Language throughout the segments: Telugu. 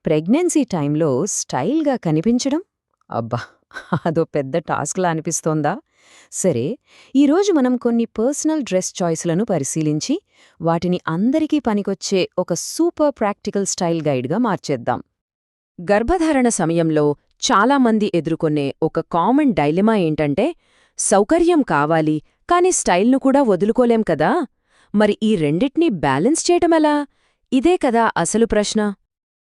ప్రెగ్నెన్సీ టైంలో స్టైల్‌గా కనిపించడం? అబ్బా! అదో పెద్ద టాస్క్‌లా అనిపిస్తోందా? సరే, ఈరోజు మనం కొన్ని పర్సనల్ డ్రెస్ చాయిస్‌లను పరిశీలించి, వాటిని అందరికీ పనికొచ్చే ఒక సూపర్ ప్రాక్టికల్ స్టైల్ గైడ్‌గా మార్చేద్దాం. గర్భధారణ సమయంలో చాలామంది ఎదుర్కొనే ఒక కామన్ డైలమా ఏంటంటే, సౌకర్యం కావాలి, కానీ స్టైల్‌ను కూడా వదులుకోలేం కదా! మరి ఈ రెండిటినీ బ్యాలెన్స్ చేయటమెలా? ఇదే కదా అసలు ప్రశ్న.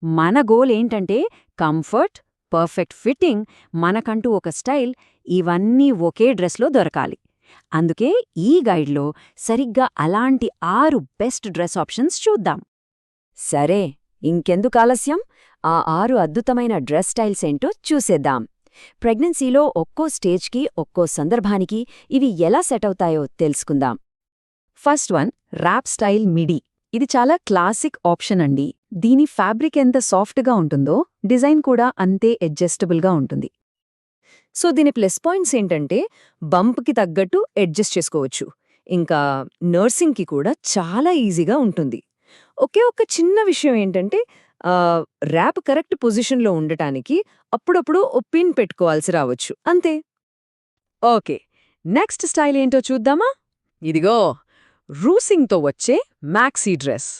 మన గోల్ ఏంటంటే కంఫర్ట్, పర్ఫెక్ట్ ఫిట్టింగ్, మనకంటూ ఒక స్టైల్, ఇవన్నీ ఒకే డ్రెస్లో దొరకాలి. అందుకే ఈ గైడ్లో సరిగ్గా అలాంటి 6 బెస్ట్ డ్రెస్ ఆప్షన్స్ చూద్దాం. సరే, ఇంకెందుకు ఆలస్యం? ఆ 6 అద్భుతమైన డ్రెస్ స్టైల్స్ ఏంటో చూసేద్దాం. ప్రెగ్నెన్సీలో ఒక్కో స్టేజ్కి, ఒక్కో సందర్భానికి ఇవి ఎలా సెట్ అవుతాయో తెలుసుకుందాం. First one, rap style MIDI. ఇది చాలా క్లాసిక్ ఆప్షన్ అండి. దీని ఫ్యాబ్రిక్ ఎంత సాఫ్ట్గా ఉంటుందో డిజైన్ కూడా అంతే అడ్జస్టబుల్గా ఉంటుంది. సో దీని ప్లస్ పాయింట్స్ ఏంటంటే బంప్కి తగ్గట్టు అడ్జస్ట్ చేసుకోవచ్చు. ఇంకా నర్సింగ్కి కూడా చాలా ఈజీగా ఉంటుంది. ఒకే ఒక్క చిన్న విషయం ఏంటంటే ర్యాప్ కరెక్ట్ పొజిషన్లో ఉండటానికి అప్పుడప్పుడు ఓ పిన్ పెట్టుకోవాల్సి రావచ్చు, అంతే. ఓకే, నెక్స్ట్ స్టైల్ ఏంటో చూద్దామా? ఇదిగో, రూసింగ్తో వచ్చే మ్యాక్సీ డ్రెస్.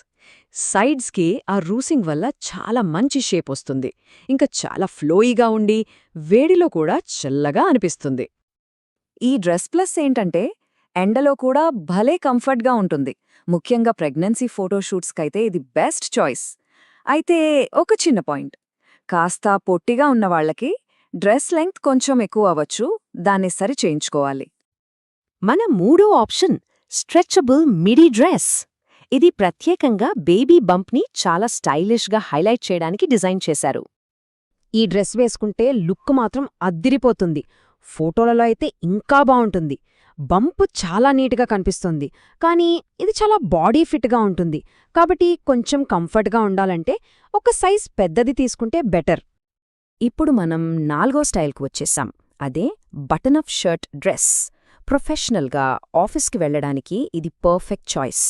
సైడ్స్కి ఆ రూసింగ్ వల్ల చాలా మంచి షేప్ వస్తుంది, ఇంకా చాలా ఫ్లోయీగా ఉండి వేడిలో కూడా చల్లగా అనిపిస్తుంది. ఈ డ్రెస్ ప్లస్ ఏంటంటే ఎండలో కూడా భలే కంఫర్ట్గా ఉంటుంది. ముఖ్యంగా ప్రెగ్నెన్సీ ఫోటోషూట్స్కైతే ఇది బెస్ట్ చాయిస్. అయితే ఒక చిన్న పాయింట్, కాస్త పొట్టిగా ఉన్నవాళ్లకి డ్రెస్ లెంగ్త్ కొంచెం ఎక్కువ అవ్వచ్చు, దాన్ని సరి చేయించుకోవాలి. మన మూడో ఆప్షన్ స్ట్రెచబుల్ మిడీ డ్రెస్. ఇది ప్రత్యేకంగా బేబీ బంప్ని చాలా స్టైలిష్గా హైలైట్ చేయడానికి డిజైన్ చేశారు. ఈ డ్రెస్ వేసుకుంటే లుక్ మాత్రం అద్దిరిపోతుంది. ఫోటోలలో అయితే ఇంకా బావుంటుంది. బంప్ చాలా నీట్గా కనిపిస్తుంది, కానీ ఇది చాలా బాడీ ఫిట్గా ఉంటుంది. కాబట్టి కొంచెం కంఫర్ట్గా ఉండాలంటే ఒక సైజ్ పెద్దది తీసుకుంటే బెటర్. ఇప్పుడు మనం 4వ స్టైల్కు వచ్చేసాం. అదే బటనప్ షర్ట్ డ్రెస్. ప్రొఫెషనల్గా ఆఫీస్కి వెళ్లడానికి ఇది పర్ఫెక్ట్ చాయిస్.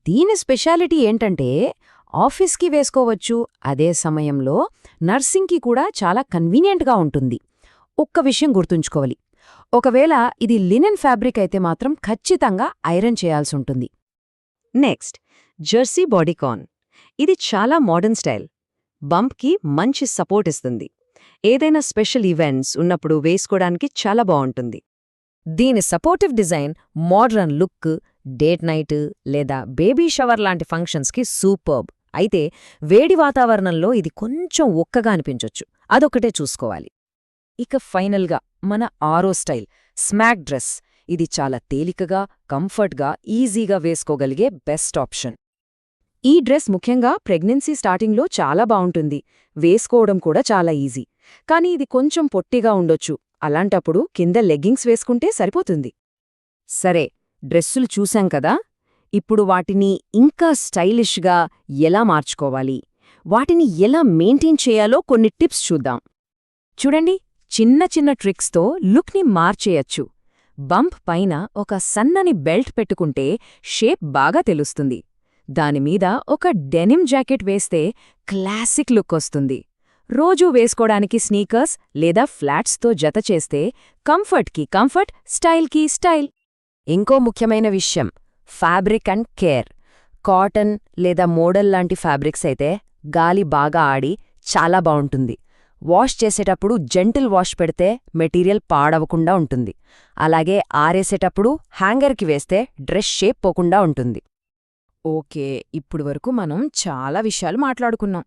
దీని స్పెషాలిటీ ఏంటంటే ఆఫీస్కి వేసుకోవచ్చు, అదే సమయంలో నర్సింగ్కి కూడా చాలా కన్వీనియంట్గా ఉంటుంది. ఒక్క విషయం గుర్తుంచుకోవాలి, ఒకవేళ ఇది లినెన్ ఫ్యాబ్రిక్ అయితే మాత్రం ఖచ్చితంగా ఐరన్ చేయాల్సుంటుంది. Next, jersey bodycon. ఇది చాలా మోడర్న్ స్టైల్. బంప్కి మంచి సపోర్ట్ ఇస్తుంది. ఏదైనా స్పెషల్ ఈవెంట్స్ ఉన్నప్పుడు వేసుకోవడానికి చాలా బావుంటుంది. దీని supportive design, modern look date night లేదా బేబీ షవర్ లాంటి ఫంక్షన్స్కి సూపర్బ్. అయితే వేడి వాతావరణంలో ఇది కొంచెం ఒక్కగా అనిపించొచ్చు, అదొక్కటే చూసుకోవాలి. ఇక ఫైనల్గా మన 6వ స్టైల్ స్మాక్ డ్రెస్. ఇది చాలా తేలికగా, కంఫర్ట్గా, ఈజీగా వేసుకోగలిగే బెస్ట్ ఆప్షన్. ఈ డ్రెస్ ముఖ్యంగా ప్రెగ్నెన్సీ స్టార్టింగ్లో చాలా బావుంటుంది, వేసుకోవడం కూడా చాలా ఈజీ. కానీ ఇది కొంచెం పొట్టిగా ఉండొచ్చు, అలాంటప్పుడు కింద లెగ్గింగ్స్ వేసుకుంటే సరిపోతుంది. సరే, డ్రెస్సులు చూశాం కదా, ఇప్పుడు వాటిని ఇంకా స్టైలిష్గా ఎలా మార్చుకోవాలి, వాటిని ఎలా మెయింటైన్ చేయాలో కొన్ని టిప్స్ చూద్దాం. చూడండి, చిన్న చిన్న ట్రిక్స్తో లుక్ని మార్చేయచ్చు. బంప్ పైన ఒక సన్నని బెల్ట్ పెట్టుకుంటే షేప్ బాగా తెలుస్తుంది. దానిమీద ఒక డెనిమ్ జాకెట్ వేస్తే క్లాసిక్ లుక్ వస్తుంది. రోజూ వేసుకోడానికి స్నీకర్స్ లేదా ఫ్లాట్స్తో జత చేస్తే కంఫర్ట్కి కంఫర్ట్, స్టైల్కి స్టైల్. ఇంకో ముఖ్యమైన విషయం, ఫ్యాబ్రిక్ అండ్ కేర్. కాటన్ లేదా మోడల్ లాంటి ఫ్యాబ్రిక్స్ అయితే గాలి బాగా ఆడి చాలా బావుంటుంది. వాష్ చేసేటప్పుడు జెంటిల్ వాష్ పెడితే మెటీరియల్ పాడవకుండా ఉంటుంది. అలాగే ఆరేసేటప్పుడు హ్యాంగర్కి వేస్తే డ్రెస్ షేప్ పోకుండా ఉంటుంది. ఓకే, ఇప్పుడు వరకు మనం చాలా విషయాలు మాట్లాడుకున్నాం.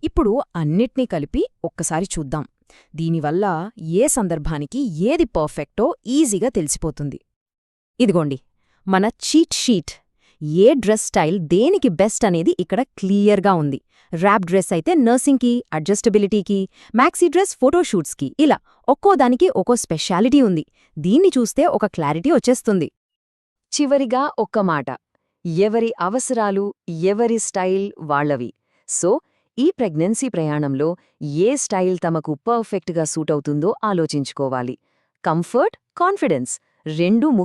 ఇప్పుడు అన్నిట్నీ కలిపి ఒక్కసారి చూద్దాం. దీనివల్ల ఏ సందర్భానికి ఏది పర్ఫెక్టో ఈజీగా తెలిసిపోతుంది. ఇదిగోండి మన చీట్ షీట్. ఏ డ్రెస్ స్టైల్ దేనికి బెస్ట్ అనేది ఇక్కడ క్లియర్గా ఉంది. ర్యాప్ డ్రెస్ అయితే నర్సింగ్కి, అడ్జస్టబిలిటీకి, మ్యాక్సీ డ్రెస్ ఫోటోషూట్స్కి, ఇలా ఒక్కోదానికి ఒక్కో స్పెషాలిటీ ఉంది. దీన్ని చూస్తే ఒక క్లారిటీ వచ్చేస్తుంది. చివరిగా ఒక్క మాట, ఎవరి అవసరాలు, ఎవరి స్టైల్ వాళ్లవి. సో ఈ ప్రెగ్నెన్సీ ప్రయాణంలో ఏ స్టైల్ తమకు పర్ఫెక్ట్గా సూట్ అవుతుందో ఆలోచించుకోవాలి. కంఫర్ట్, కాన్ఫిడెన్స్ రెండూ